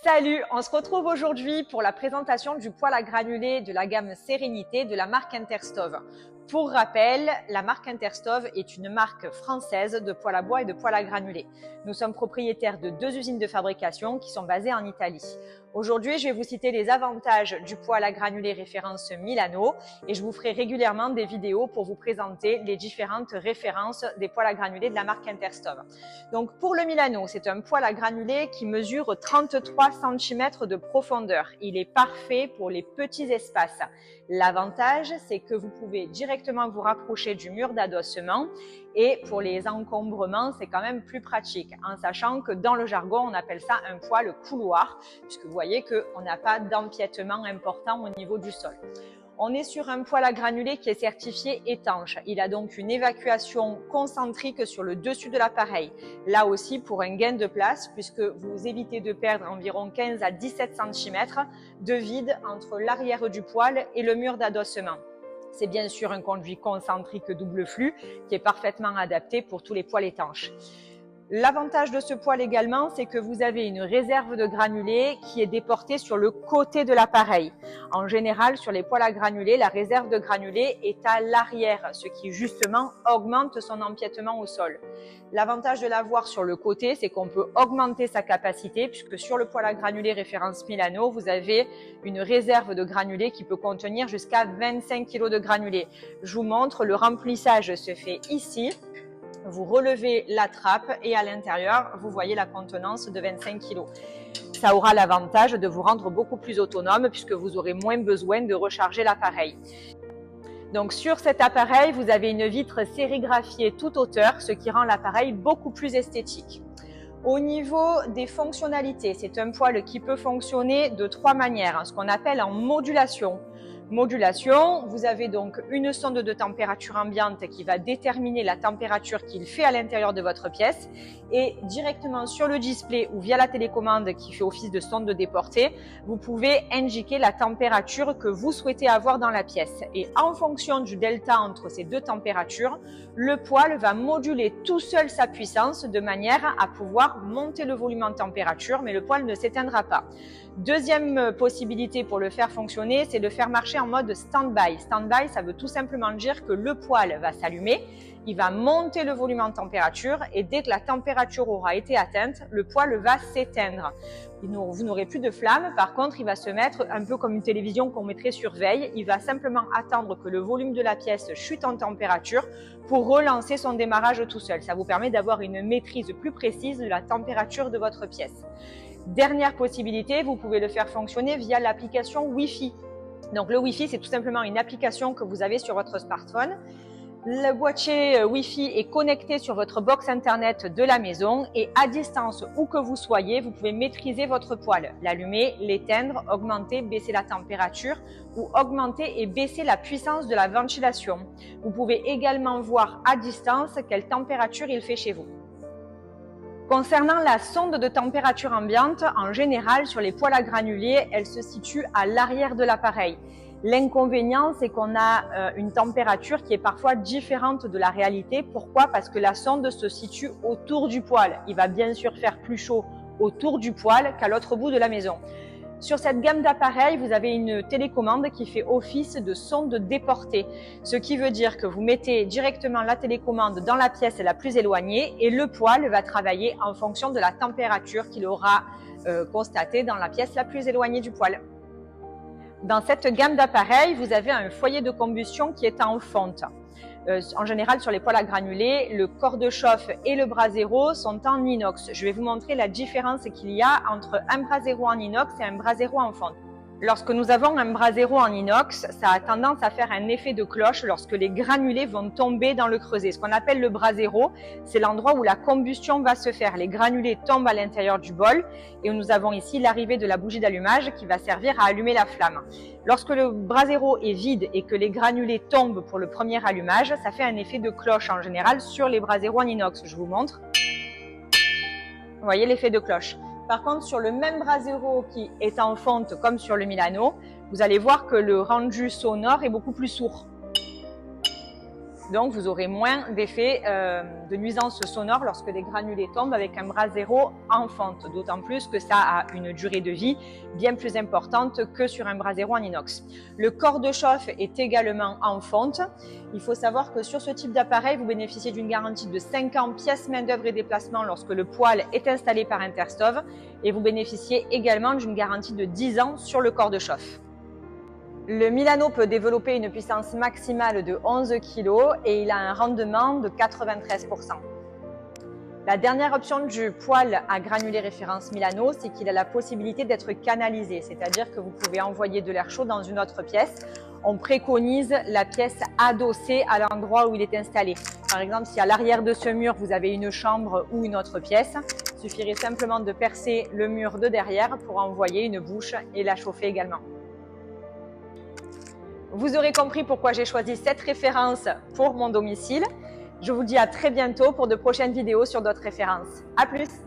Salut, on se retrouve aujourd'hui pour la présentation du poêle à granulés de la gamme Sérénité de la marque Interstove. Pour rappel, la marque Interstove est une marque française de poêle à bois et de poêle à granulés. Nous sommes propriétaires de 2 usines de fabrication qui sont basées en Italie. Aujourd'hui, je vais vous citer les avantages du poêle à granulés référence Milano et je vous ferai régulièrement des vidéos pour vous présenter les différentes références des poêles à granulés de la marque Interstove. Donc pour le Milano, c'est un poêle à granulés qui mesure 33 cm de profondeur. Il est parfait pour les petits espaces. L'avantage, c'est que vous pouvez directement vous rapprocher du mur d'adossement et pour les encombrements, c'est quand même plus pratique, en sachant que dans le jargon, on appelle ça un poêle couloir, puisque vous voyez qu'on n'a pas d'empiètement important au niveau du sol. On est sur un poêle à granulés qui est certifié étanche. Il a donc une évacuation concentrique sur le dessus de l'appareil. Là aussi pour un gain de place, puisque vous évitez de perdre environ 15 à 17 cm de vide entre l'arrière du poêle et le mur d'adossement. C'est bien sûr un conduit concentrique double flux qui est parfaitement adapté pour tous les poêles étanches. L'avantage de ce poêle également, c'est que vous avez une réserve de granulés qui est déportée sur le côté de l'appareil. En général, sur les poêles à granulés, la réserve de granulés est à l'arrière, ce qui justement augmente son empiètement au sol. L'avantage de l'avoir sur le côté, c'est qu'on peut augmenter sa capacité, puisque sur le poêle à granulés référence Milano, vous avez une réserve de granulés qui peut contenir jusqu'à 25 kg de granulés. Je vous montre, le remplissage se fait ici. Vous relevez la trappe et à l'intérieur, vous voyez la contenance de 25 kg. Ça aura l'avantage de vous rendre beaucoup plus autonome puisque vous aurez moins besoin de recharger l'appareil. Donc sur cet appareil, vous avez une vitre sérigraphiée toute hauteur, ce qui rend l'appareil beaucoup plus esthétique. Au niveau des fonctionnalités, c'est un poêle qui peut fonctionner de 3 manières, ce qu'on appelle en modulation. Modulation, vous avez donc une sonde de température ambiante qui va déterminer la température qu'il fait à l'intérieur de votre pièce et directement sur le display ou via la télécommande qui fait office de sonde déportée, vous pouvez indiquer la température que vous souhaitez avoir dans la pièce. Et en fonction du delta entre ces deux températures, le poêle va moduler tout seul sa puissance de manière à pouvoir monter le volume en température, mais le poêle ne s'éteindra pas. Deuxième possibilité pour le faire fonctionner, c'est de faire marcher en mode stand-by. Stand-by, ça veut tout simplement dire que le poêle va s'allumer, il va monter le volume en température et dès que la température aura été atteinte, le poêle va s'éteindre. Vous n'aurez plus de flamme, par contre, il va se mettre un peu comme une télévision qu'on mettrait sur veille. Il va simplement attendre que le volume de la pièce chute en température pour relancer son démarrage tout seul. Ça vous permet d'avoir une maîtrise plus précise de la température de votre pièce. Dernière possibilité, vous pouvez le faire fonctionner via l'application Wi-Fi. Donc le Wi-Fi, c'est tout simplement une application que vous avez sur votre smartphone. Le boîtier Wi-Fi est connecté sur votre box internet de la maison et à distance, où que vous soyez, vous pouvez maîtriser votre poêle, l'allumer, l'éteindre, augmenter, baisser la température ou augmenter et baisser la puissance de la ventilation. Vous pouvez également voir à distance quelle température il fait chez vous. Concernant la sonde de température ambiante, en général, sur les poêles à granulés, elle se situe à l'arrière de l'appareil. L'inconvénient, c'est qu'on a une température qui est parfois différente de la réalité. Pourquoi? Parce que la sonde se situe autour du poêle. Il va bien sûr faire plus chaud autour du poêle qu'à l'autre bout de la maison. Sur cette gamme d'appareils, vous avez une télécommande qui fait office de sonde déportée, ce qui veut dire que vous mettez directement la télécommande dans la pièce la plus éloignée et le poêle va travailler en fonction de la température qu'il aura constatée dans la pièce la plus éloignée du poêle. Dans cette gamme d'appareils, vous avez un foyer de combustion qui est en fonte. En général, sur les poêles à granulés, le corps de chauffe et le brasero sont en inox. Je vais vous montrer la différence qu'il y a entre un brasero en inox et un brasero en fonte. Lorsque nous avons un brasero en inox, ça a tendance à faire un effet de cloche lorsque les granulés vont tomber dans le creuset. Ce qu'on appelle le brasero, c'est l'endroit où la combustion va se faire. Les granulés tombent à l'intérieur du bol et nous avons ici l'arrivée de la bougie d'allumage qui va servir à allumer la flamme. Lorsque le brasero est vide et que les granulés tombent pour le premier allumage, ça fait un effet de cloche en général sur les braseros en inox. Je vous montre. Vous voyez l'effet de cloche. Par contre, sur le même brasero qui est en fonte comme sur le Milano, vous allez voir que le rendu sonore est beaucoup plus sourd. Donc, vous aurez moins d'effet de nuisance sonore lorsque les granulés tombent avec un brasero en fonte. D'autant plus que ça a une durée de vie bien plus importante que sur un brasero en inox. Le corps de chauffe est également en fonte. Il faut savoir que sur ce type d'appareil, vous bénéficiez d'une garantie de 5 ans pièces, main d'œuvre et déplacement lorsque le poêle est installé par Interstove. Et vous bénéficiez également d'une garantie de 10 ans sur le corps de chauffe. Le Milano peut développer une puissance maximale de 11 kg et il a un rendement de 93%. La dernière option du poêle à granulés référence Milano, c'est qu'il a la possibilité d'être canalisé, c'est-à-dire que vous pouvez envoyer de l'air chaud dans une autre pièce. On préconise la pièce adossée à l'endroit où il est installé. Par exemple, si à l'arrière de ce mur, vous avez une chambre ou une autre pièce, il suffirait simplement de percer le mur de derrière pour envoyer une bouche et la chauffer également. Vous aurez compris pourquoi j'ai choisi cette référence pour mon domicile. Je vous dis à très bientôt pour de prochaines vidéos sur d'autres références. À plus!